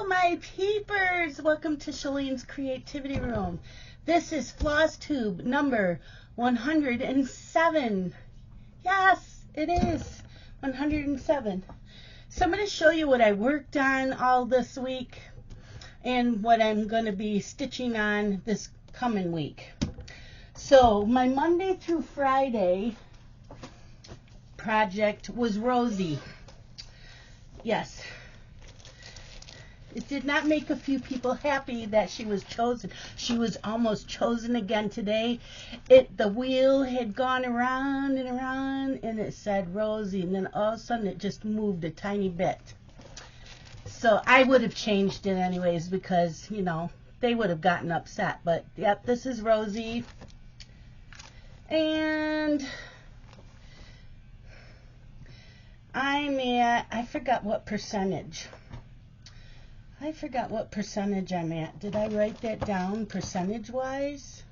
Hello, my peepers! Welcome to Shalene's Creativity Room. This is Flosstube number 107. Yes, it is 107. So I'm going to show you what I worked on all this week and what I'm going to be stitching on this coming week. So my Monday through Friday project was Rosey. Yes. It did not make a few people happy that she was chosen. She was almost chosen again today. The wheel had gone around and around, and it said Rosey, and then all of a sudden it just moved a tiny bit. So I would have changed it anyways because, you know, they would have gotten upset. But, yep, this is Rosey. And I'm at, I forgot what percentage. I'm at. Did I write that down percentage-wise?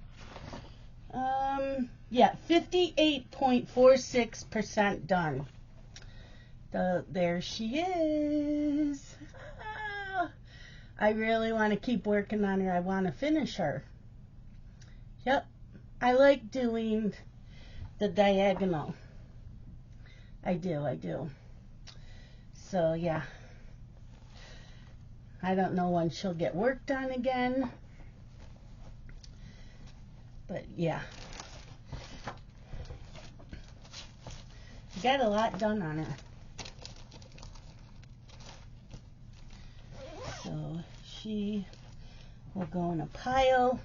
Yeah, 58.46% done. There she is. I really want to keep working on her. I want to finish her. Yep. I like doing the diagonal. I do. So, yeah. I don't know when she'll get work done again. But, yeah. Got a lot done on her. So, she will go in a pile.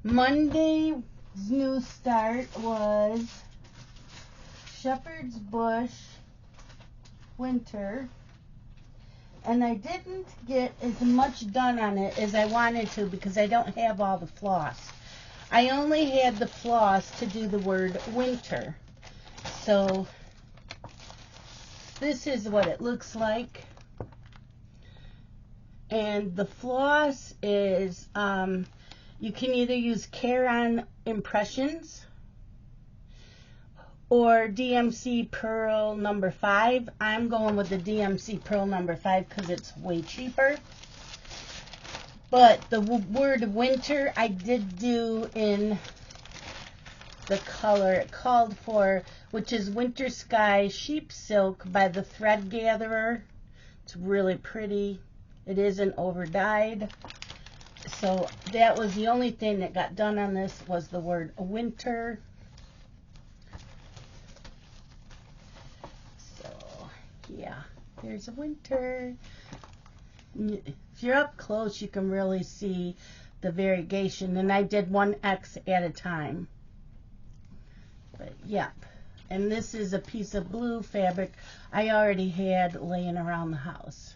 Monday's new start was Shepherd's Bush Winter. And I didn't get as much done on it as I wanted to because I don't have all the floss. I only had the floss to do the word winter. So this is what it looks like. And the floss is, you can either use Care-On Impressions or DMC Pearl number 5. I'm going with the DMC Pearl number 5 because it's way cheaper. But the word winter I did do in the color it called for, which is Winter Sky Sheep Silk by the Thread Gatherer. It's really pretty. It isn't over dyed. So that was the only thing that got done on this was the word winter. Yeah, there's a winter. If you're up close, you can really see the variegation. And I did 1X at a time. But, yeah. And this is a piece of blue fabric I already had laying around the house.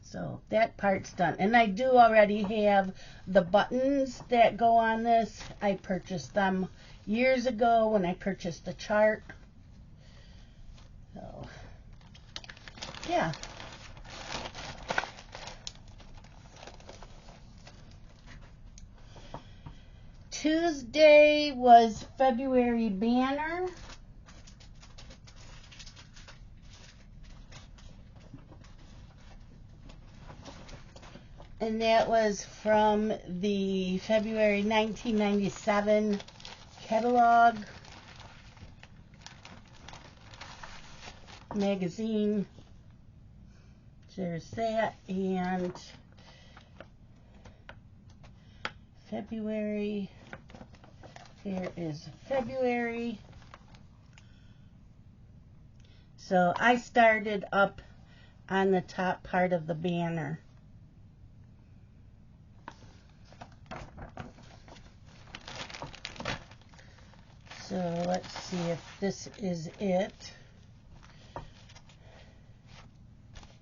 So, that part's done. And I do already have the buttons that go on this. I purchased them years ago when I purchased the chart. So, yeah. Tuesday was February banner. And that was from the February 1997 catalog magazine. There's that, and February, here is February. So I started up on the top part of the banner. So let's see if this is it.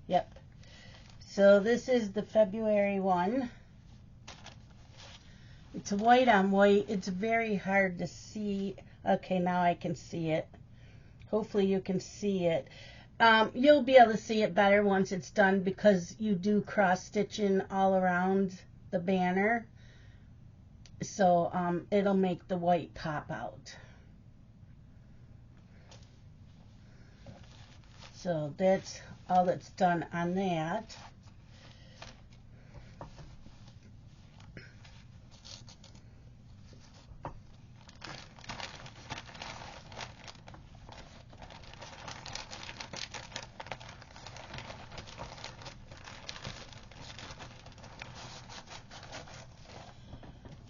Yep. So this is the February one. It's white on white. It's very hard to see. Okay, now I can see it. Hopefully you can see it. You'll be able to see it better once it's done because you do cross stitching all around the banner. So it'll make the white pop out. So that's all that's done on that.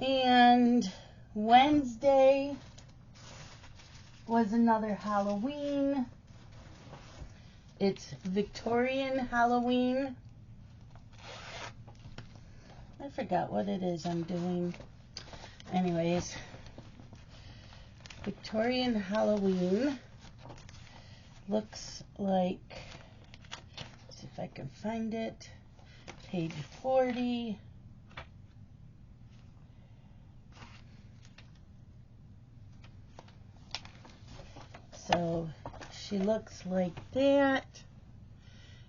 And Wednesday was another Halloween. It's Victorian Halloween. I forgot what it is I'm doing. Anyways, Victorian Halloween looks like, let's see if I can find it, page 40. So she looks like that.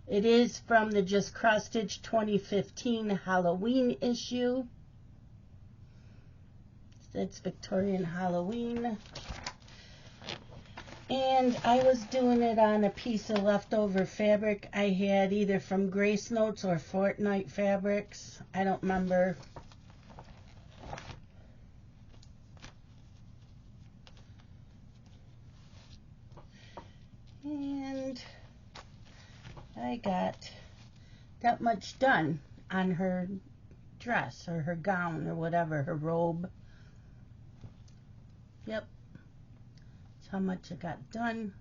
It is from the Just Cross Stitch 2015 Halloween issue. That's Victorian Halloween. And I was doing it on a piece of leftover fabric I had either from Grace Notes or Fortnite Fabrics. I don't remember. And I got that much done on her dress or her gown or whatever, her robe. Yep, that's how much I got done.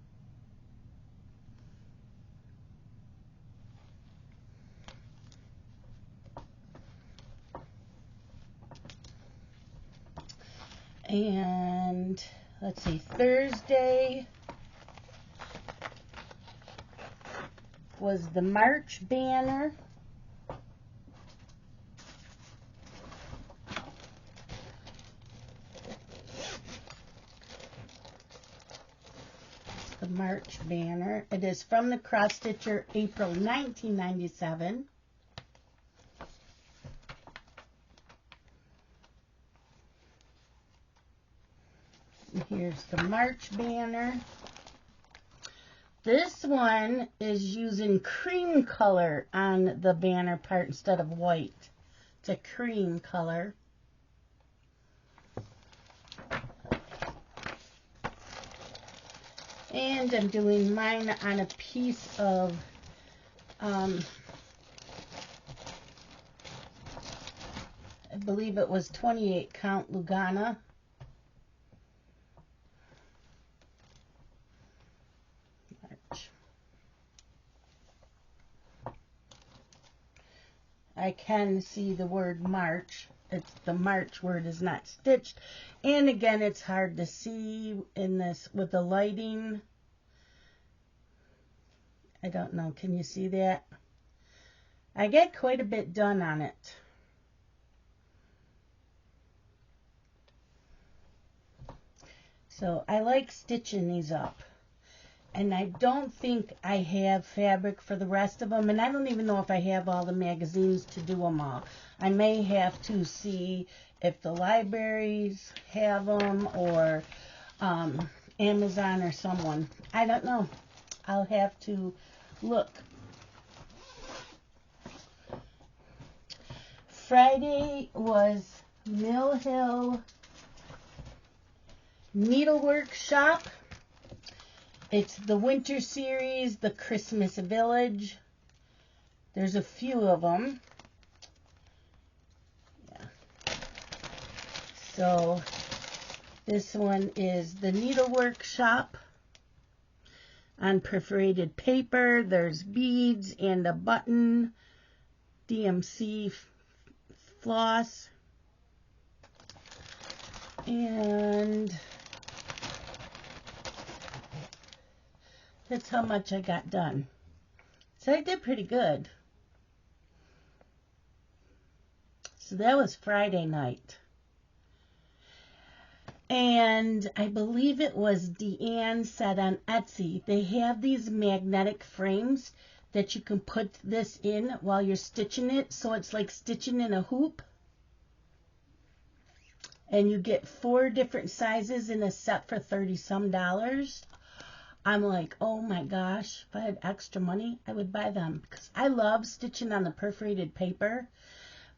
And let's see, Thursday was the March banner. The March banner. It is from the Cross Stitcher, April 1997. And here's the March banner. This one is using cream color on the banner part instead of white. It's a cream color. And I'm doing mine on a piece of I believe it was 28 count Lugana. I can see the word March. It's the March word is not stitched. And again, it's hard to see in this with the lighting. I don't know. Can you see that? I get quite a bit done on it. So I like stitching these up. And I don't think I have fabric for the rest of them. And I don't even know if I have all the magazines to do them all. I may have to see if the libraries have them or Amazon or someone. I don't know. I'll have to look. Friday was Mill Hill Needlework Shop. It's the winter series, the Christmas Village. There's a few of them. Yeah. So this one is the Needlework Shop on perforated paper. There's beads and a button, DMC floss. And that's how much I got done. So I did pretty good. So that was Friday night. And I believe it was Deanne said on Etsy, they have these magnetic frames that you can put this in while you're stitching it. So it's like stitching in a hoop. And you get 4 different sizes in a set for $30-some. I'm like, oh my gosh, if I had extra money, I would buy them. Because I love stitching on the perforated paper.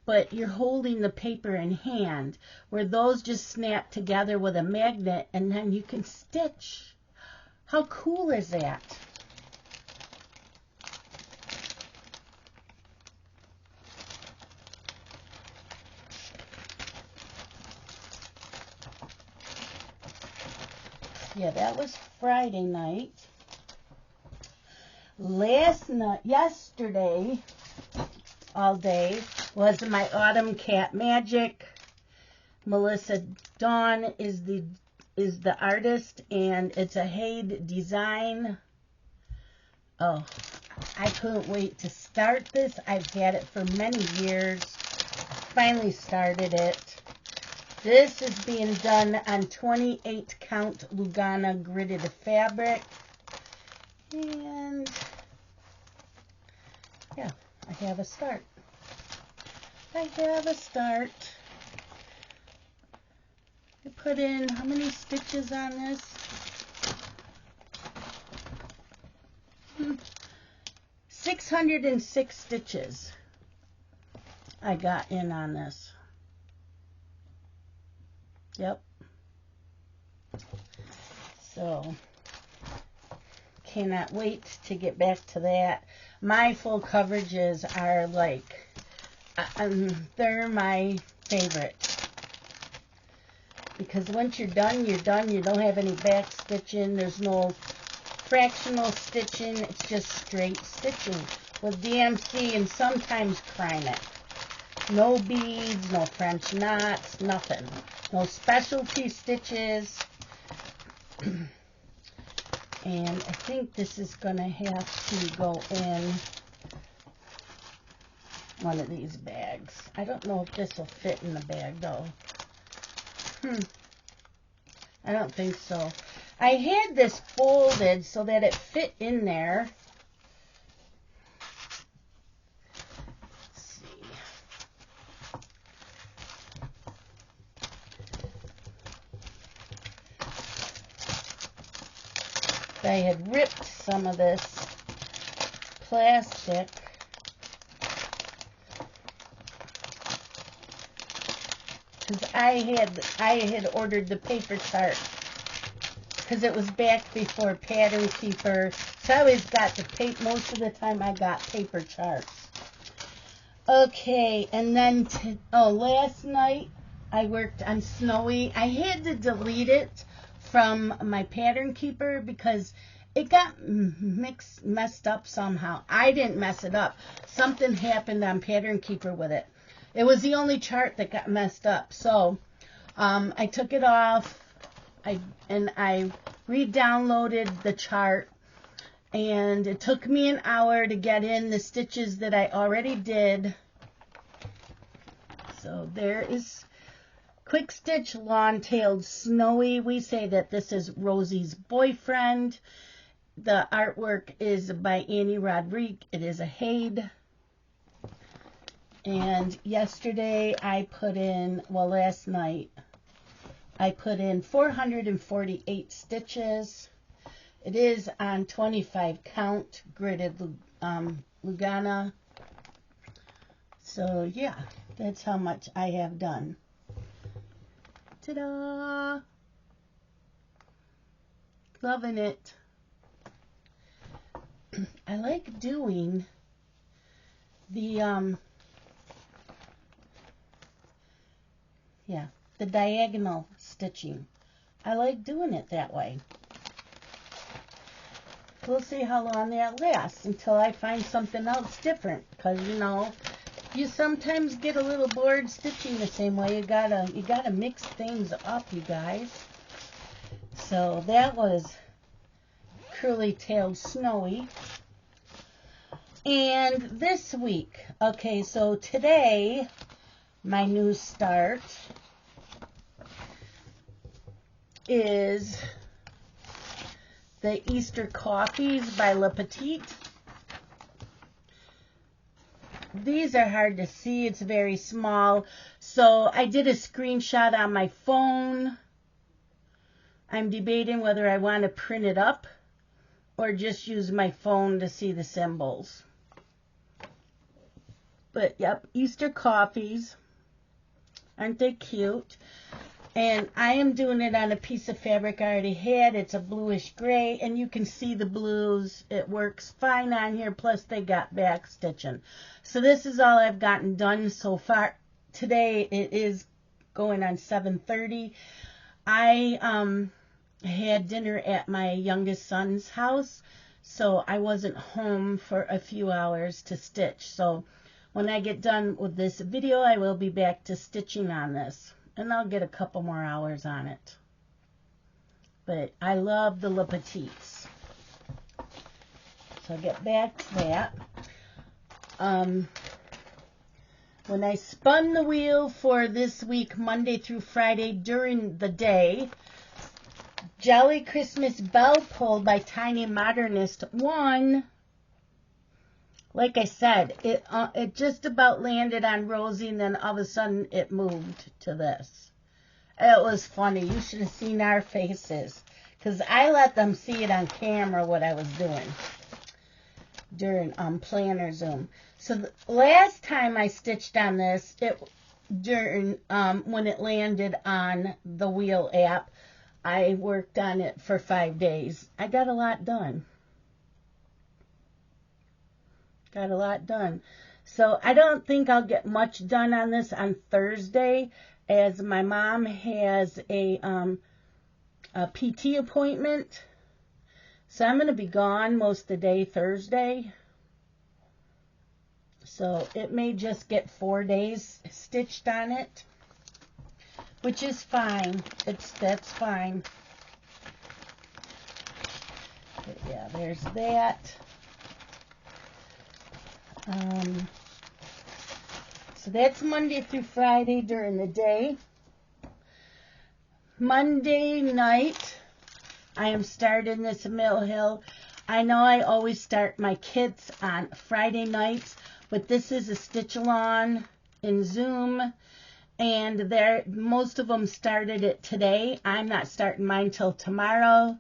But you're holding the paper in hand, where those just snap together with a magnet and then you can stitch. How cool is that? Yeah, that was Friday night. Yesterday, all day, was my Autumn Cat Magic. Melissa Dawn is the artist, and it's a HAED design. Oh, I couldn't wait to start this. I've had it for many years. Finally started it. This is being done on 28 count Lugana gridded fabric. And yeah, I have a start. I put in how many stitches on this? 606 stitches I got in on this. Yep. So, cannot wait to get back to that. My full coverages are like, they're my favorite. Because once you're done, you're done. You don't have any back stitching. There's no fractional stitching. It's just straight stitching with DMC and sometimes Krynet. No beads, no French knots, nothing. No specialty stitches. And I think this is going to have to go in one of these bags. I don't know if this will fit in the bag though. I don't think so. I had this folded so that it fit in there. Let's see. I had ripped some of this plastic. Because I had ordered the paper chart because it was back before Pattern Keeper. So I always got the paper. Most of the time I got paper charts. Okay, and then last night I worked on Snowy. I had to delete it from my Pattern Keeper because it got messed up somehow. I didn't mess it up. Something happened on Pattern Keeper with it. It was the only chart that got messed up. So I took it off and I re-downloaded the chart. And it took me an hour to get in the stitches that I already did. So there is Quick Stitch Lawn-Tailed Snowy. We say that this is Rosey's boyfriend. The artwork is by Annie Rodriguez. It is a HAED. And yesterday I put in, last night, I put in 448 stitches. It is on 25 count gridded Lugana. So yeah, that's how much I have done. Ta-da! Loving it. I like doing the the diagonal stitching. I like doing it that way. We'll see how long that lasts until I find something else different. Because, you know, you sometimes get a little bored stitching the same way. You gotta mix things up, you guys. So that was Curly-Tailed Snowy. And this week, okay, so today, my new start is the Easter Coffees by Petites. These are hard to see. It's very small. So I did a screenshot on my phone. I'm debating whether I want to print it up or just use my phone to see the symbols. But yep, Easter Coffees. Aren't they cute? And I am doing it on a piece of fabric I already had. It's a bluish gray, and you can see the blues. It works fine on here, plus they got back stitching. So this is all I've gotten done so far. Today it is going on 7:30. I had dinner at my youngest son's house, so I wasn't home for a few hours to stitch. So when I get done with this video, I will be back to stitching on this, and I'll get a couple more hours on it. But I love the Petites. So I'll get back to that. When I spun the wheel for this week, Monday through Friday, during the day, Jolly Christmas BellPull by Tiny Modernist won. Like I said, it just about landed on Rosey, and then all of a sudden it moved to this. It was funny. You should have seen our faces, because I let them see it on camera what I was doing during Planner Zoom. So the last time I stitched on this, when it landed on the wheel app, I worked on it for 5 days. I got a lot done. So I don't think I'll get much done on this on Thursday, as my mom has a PT appointment. So I'm going to be gone most of the day Thursday. So it may just get 4 days stitched on it, which is fine. That's fine. But yeah, there's that. So that's Monday through Friday during the day. Monday night, I am starting this Mill Hill. I know I always start my kits on Friday nights, but this is a stitch along in Zoom, and most of them started it today. I'm not starting mine till tomorrow.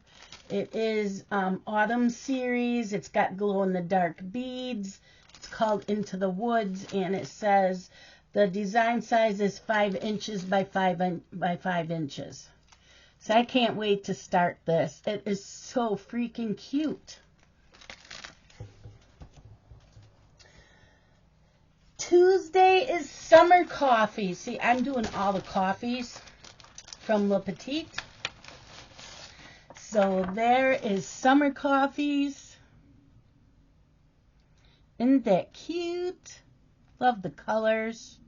It is Autumn series. It's got glow-in-the-dark beads. It's called Into the Woods, and it says the design size is 5 inches by 5 inches. So I can't wait to start this. It is so freaking cute. Tuesday is summer coffee. See, I'm doing all the coffees from Le Petit. So there is summer coffees. Isn't that cute? Love the colors.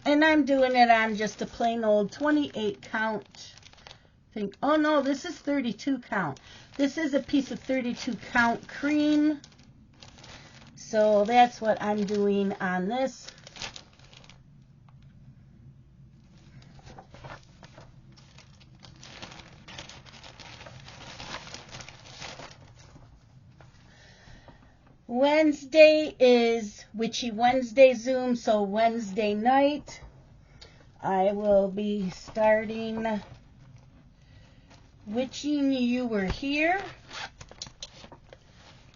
And I'm doing it on just a plain old 28 count. Oh no, this is 32 count. This is a piece of 32 count cream. So that's what I'm doing on this. Wednesday is Witchy Wednesday Zoom, so Wednesday night I will be starting Witching You Were Here.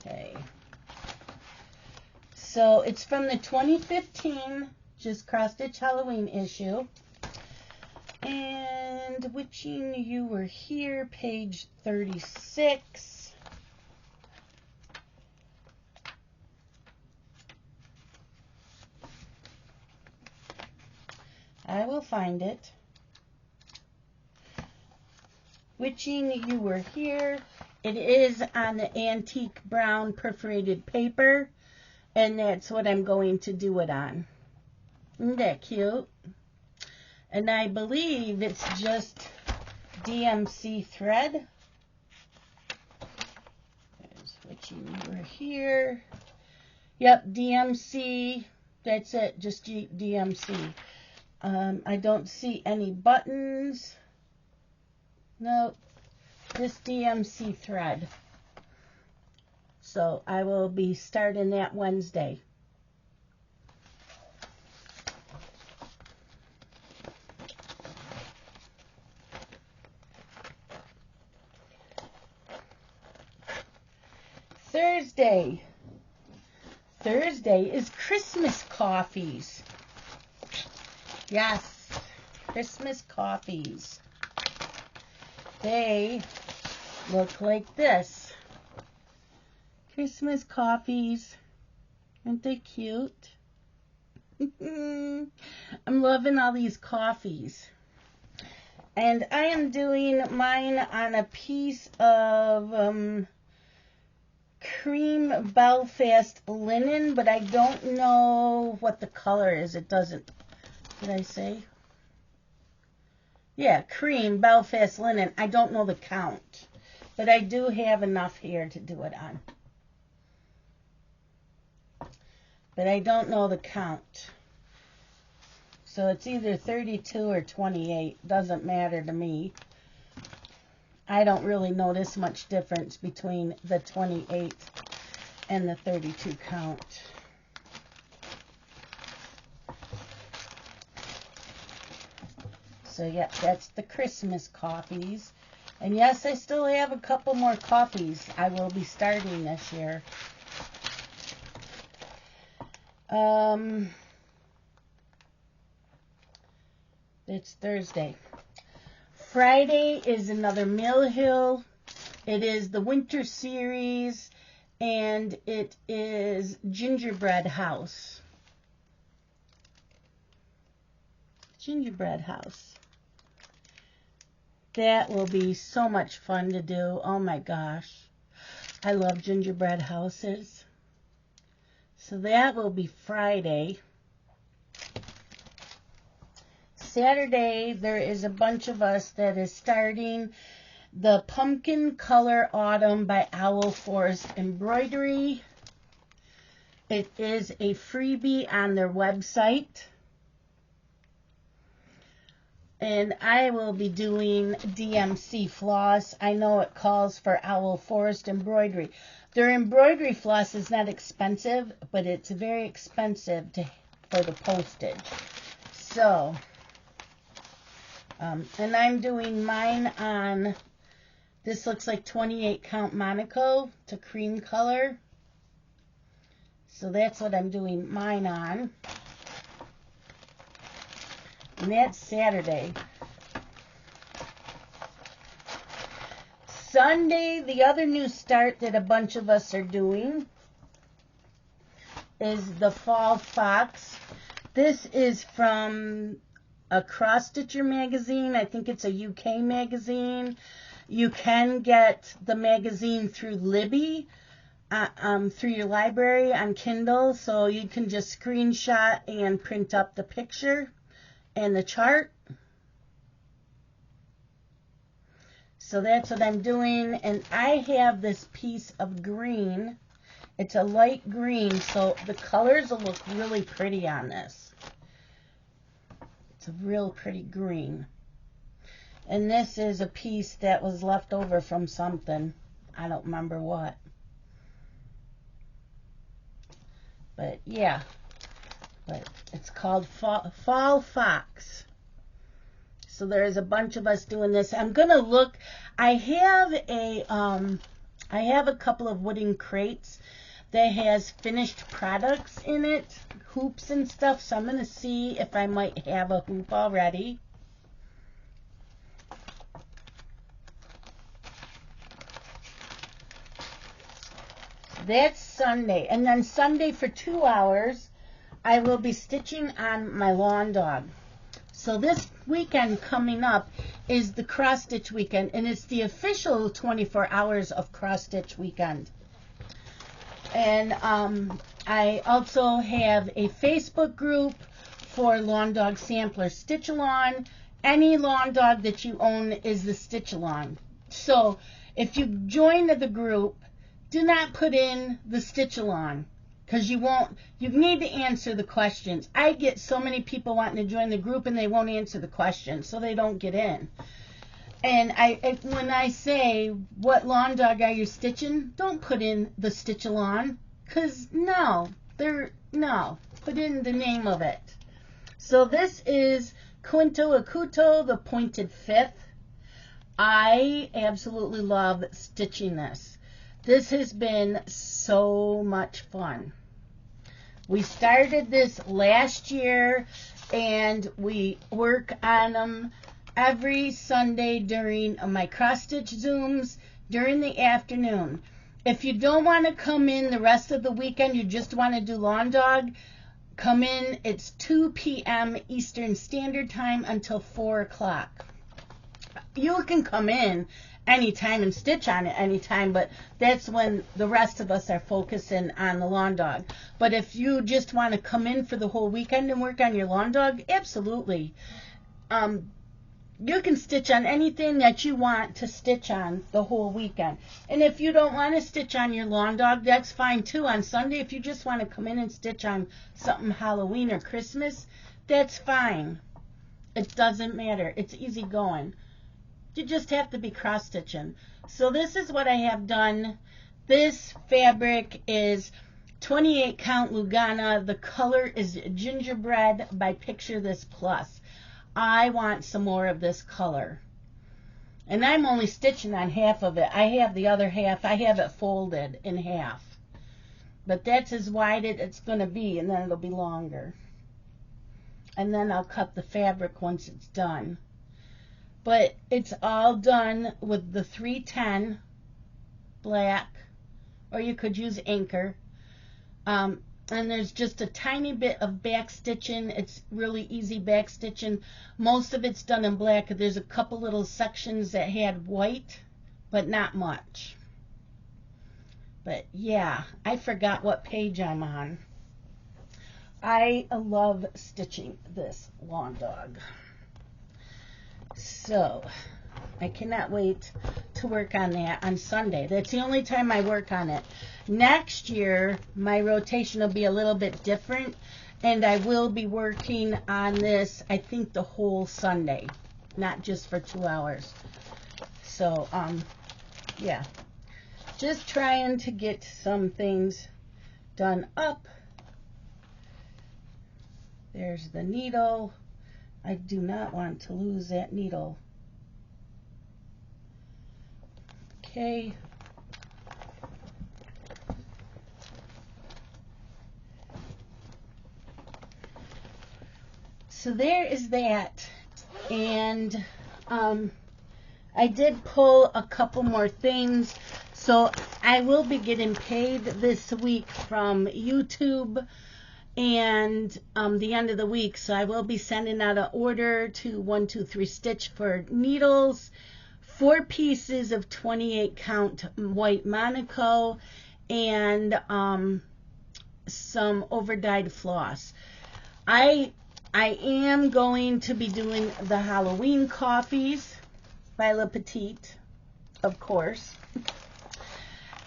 Okay. So it's from the 2015 Just Cross Stitch Halloween issue. And Witching You Were Here, page 36. I will find it. Witching You Were Here. It is on the antique brown perforated paper, and that's what I'm going to do it on. Isn't that cute? And I believe it's just DMC thread. There's Witching You Were Here. Yep, DMC. That's it, just DMC. I don't see any buttons. Nope, just DMC thread. So I will be starting that Wednesday. Thursday. Thursday is Christmas coffees. Yes, Christmas coffees. They look like this. Christmas coffees. Aren't they cute? I'm loving all these coffees. And I am doing mine on a piece of cream Belfast linen, but I don't know what the color is. It doesn't, did I say? Yeah, cream Belfast linen. I don't know the count, but I do have enough here to do it on. But I don't know the count. So it's either 32 or 28. Doesn't matter to me. I don't really notice much difference between the 28 and the 32 count. So yeah, that's the Christmas coffees. And yes, I still have a couple more coffees I will be starting this year. It's Thursday. Friday is another Mill Hill. It is the winter series, and it is Gingerbread House. Gingerbread House. That will be so much fun to do. Oh my gosh. I love gingerbread houses. So that will be Friday. Saturday, there is a bunch of us that is starting the Pumpkin Color Autumn by Owl Forest Embroidery. It is a freebie on their website. And I will be doing DMC floss. I know it calls for Owl Forest Embroidery. Their embroidery floss is not expensive, but it's very expensive for the postage. So, and I'm doing mine on, this looks like 28 count Monaco to cream color. So that's what I'm doing mine on. And that's Saturday. Sunday, the other new start that a bunch of us are doing is the Fall Fox. This is from a cross stitcher magazine. I think it's a UK magazine. You can get the magazine through Libby, through your library on Kindle. So you can just screenshot and print up the picture and the chart. So that's what I'm doing. And I have this piece of green. It's a light green, so the colors will look really pretty on this. It's a real pretty green. And this is a piece that was left over from something. I don't remember what. But yeah. But it's called Fall Fox. So there's a bunch of us doing this. I'm gonna look. I have a couple of wooden crates that has finished products in it, hoops and stuff. So I'm gonna see if I might have a hoop already. That's Sunday, and then Sunday for 2 hours, I will be stitching on my lawn dog. So this weekend coming up is the cross stitch weekend, and it's the official 24 hours of cross stitch weekend. And I also have a Facebook group for lawn dog sampler stitch along. Any lawn dog that you own is the stitch along. So if you join the group, do not put in the stitch along, because you need to answer the questions. I get so many people wanting to join the group and they won't answer the questions, so they don't get in. And when I say, what lawn dog are you stitching, don't put in the stitch along, because put in the name of it. So this is Quinto Acuto, the pointed fifth. I absolutely love stitching this. This has been so much fun. We started this last year, and we work on them every Sunday during my cross-stitch Zooms during the afternoon. If you don't want to come in the rest of the weekend, you just want to do lawn dog, come in. It's 2 p.m. Eastern Standard Time until 4 o'clock. you can come in anytime and stitch on it anytime, but that's when the rest of us are focusing on the lawn dog. But if you just want to come in for the whole weekend and work on your lawn dog, absolutely. You can stitch on anything that you want to stitch on the whole weekend. And if you don't want to stitch on your lawn dog, that's fine too. On Sunday, if you just want to come in and stitch on something Halloween or Christmas, that's fine. It doesn't matter. It's easy going. You just have to be cross stitching. So this is what I have done. This fabric is 28 count Lugana. The color is Gingerbread by Picture This Plus. I want some more of this color. And I'm only stitching on half of it. I have the other half. I have it folded in half. But that's as wide as it's going to be, and then it'll be longer. And then I'll cut the fabric once it's done. But it's all done with the 310 black, or you could use Anchor. And there's just a tiny bit of back stitching. It's really easy back stitching. Most of it's done in black. There's a couple little sections that had white, but not much. But yeah, I forgot what page I'm on. I love stitching this lawn dog. So I cannot wait to work on that on Sunday. That's the only time I work on it. Next year, my rotation will be a little bit different, and I will be working on this, I think, the whole Sunday, not just for 2 hours. So, yeah, just trying to get some things done up. There's the needle. I do not want to lose that needle. Okay. So there is that. And I did pull a couple more things. So I will be getting paid this week from YouTube and the end of the week. So I will be sending out an order to 123 Stitch for needles, 4 pieces of 28 count white Monaco, and some overdyed floss. I am going to be doing the Halloween coffees by Le Petite, of course.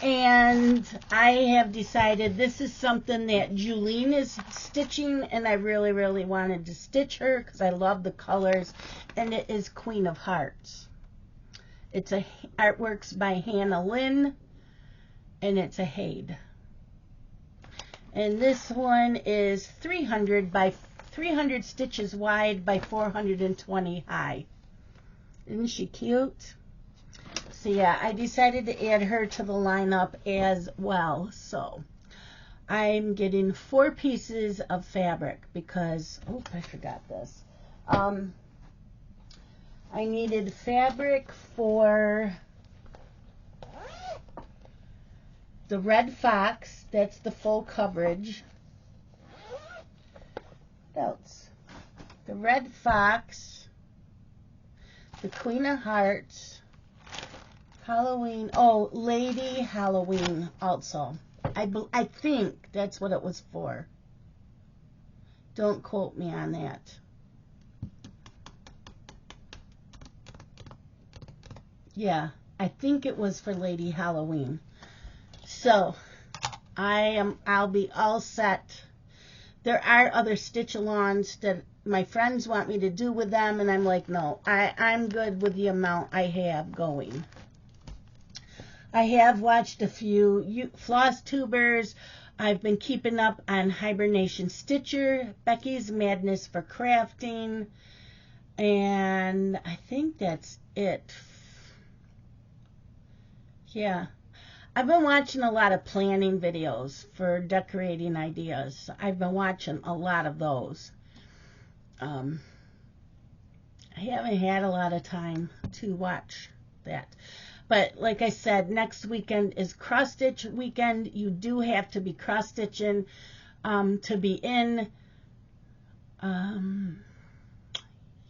And I have decided this is something that Julene is stitching, and I really, really wanted to stitch her because I love the colors. And it is Queen of Hearts. It's a artworks by Hannah Lynn, and it's a HAED. And this one is 300 stitches wide by 420 high. Isn't she cute? So yeah, I decided to add her to the lineup as well. So I'm getting 4 pieces of fabric because, oh, I forgot this. I needed fabric for the Red Fox. That's the full coverage. What else? The Red Fox, the Queen of Hearts, Halloween. Oh, Lady Halloween also. I think that's what it was for. Don't quote me on that. Yeah, I think it was for Lady Halloween. So I'll be all set. There are other stitch-alongs that my friends want me to do with them, and I'm like, no, I'm good with the amount I have going. I have watched a few Flosstubers. I've been keeping up on Hibernation Stitcher, Becky's Madness for Crafting, and I think that's it. Yeah. I've been watching a lot of planning videos for decorating ideas. I've been watching a lot of those. I haven't had a lot of time to watch that. But like I said, next weekend is cross stitch weekend. You do have to be cross stitching to be in.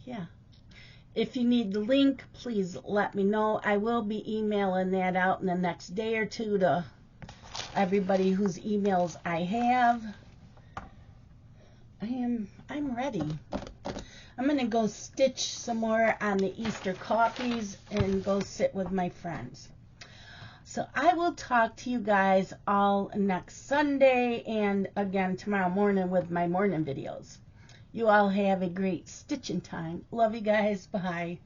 Yeah. If you need the link, please let me know. I will be emailing that out in the next day or two to everybody whose emails I have. I'm ready. I'm gonna go stitch some more on the Easter coffees and go sit with my friends. So I will talk to you guys all next Sunday and again tomorrow morning with my morning videos. You all have a great stitching time. Love you guys. Bye.